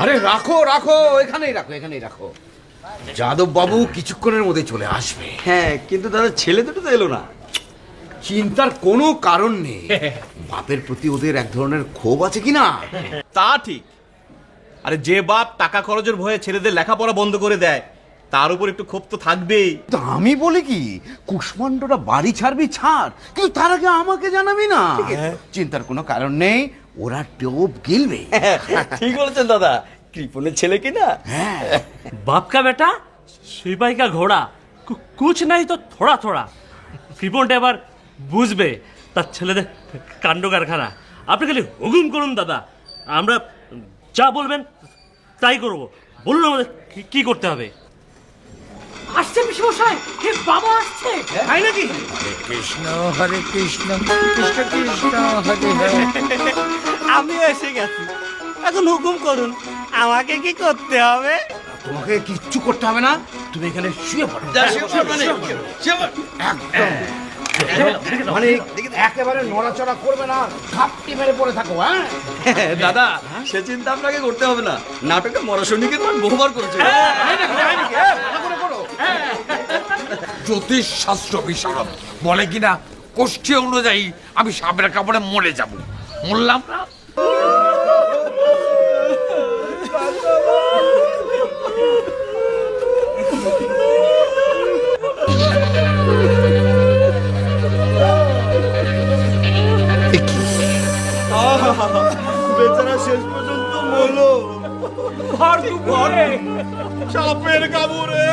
আরে রাখো রাখো, এখানেই রাখো, এখানেই রাখো। যাদব বাবু কিছুক্ষণের মধ্যে চলে আসবে। হ্যাঁ, কিন্তু দাদা ছেলে দুটো তো এলো না। চিন্তার কোনো কারণ নেই। বাপের প্রতি ওদের এক ধরনের ক্ষোভ আছে কিনা? তা ঠিক। আরে যে বাপ টাকা খরচের ভয়ে ছেলেদের লেখাপড়া বন্ধ করে দেয়, তার উপর একটু ক্ষোভ তো থাকবেই। তো আমি বলি কি, কুষ্মান্ডরা বাড়ি ছাড়বি ছাড়, কিন্তু তার আগে আমাকে জানাবি না। চিন্তার কোনো কারণ নেই, ওরা টোপ গিলবে। ঠিক বলেছেন দাদা, কৃপণের ছেলে কিনা। হ্যাঁ, बाप का बेटा सिपाही का घोड़ा कुछ नहीं तो थोड़ा थोड़ा কৃপণটা এবার বুঝবে তার ছেলেদের কাণ্ড কারখানা। আপনি খালি হুকুম করুন দাদা, আমরা যা বলবেন তাই করব। বলুন আমাদের কি করতে হবে। আসছে পিসমশাই, হে বাবা আসছে। তাই নাকি? কৃষ্ণ হরে কৃষ্ণ কৃষ্ণ কৃষ্ণ হরে হরে। আমি এসে গেছি, এখন হুকুম করুন আমাকে কি করতে হবে। তোমাকে কিচ্ছু করতে হবে না, তুমি এখানে শুয়ে পড়ো। একদম মানে একেবারে নড়াচড়া করবে না, ঘাপটি মেরে পড়ে থাকো। হ্যাঁ দাদা, সে চিন্তা আপনাকে করতে হবে না। নাটকে মরাসনিকের মান বহুবার করেছে। জ্যোতিষ শাস্ত্র বিশারদ বলে কিনা কোষ্ঠী অনুযায়ী আমি সাপের কাপড়ে মরে যাব। মরলাম না। বেচারা শেষ পর্যন্ত মরলো সাপের কামড়ে।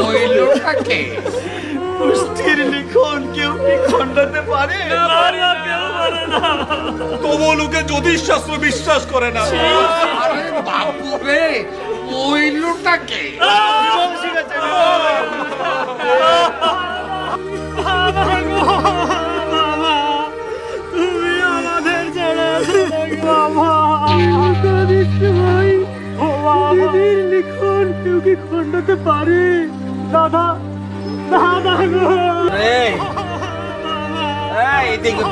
ওই লোকটাকে কুষ্ঠির লিখন কেউ কি খণ্ডাতে পারে? তবু লোকে জ্যোতিষ শাস্ত্র বিশ্বাস করে না। আরে বাপু রে, ওই লোকটাকে তুমি আমাদের ছেড়ে বাবা, লিখন কেউ কি খণ্ডাতে পারে? দাদা দাদা গো, এদিকে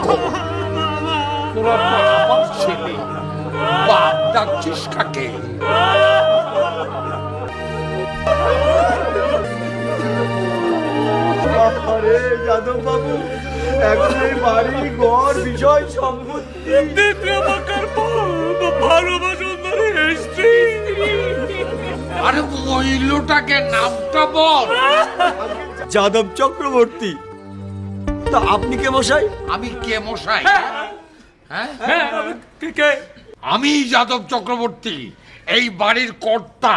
তোরা তো আমার ছেলে, বাপ ডাকছিস কাকে? আরে যাদব বাবু, এখন এই বাড়ি ঘর বিষয় সম্পত্তি আরে ওই লোকটাকে নামটা বল। যাদব চক্রবর্তী। তা আপনি কে মশাই? আমি কে মশাই? হ্যাঁ, আমি যাদব চক্রবর্তী, এই বাড়ির কর্তা।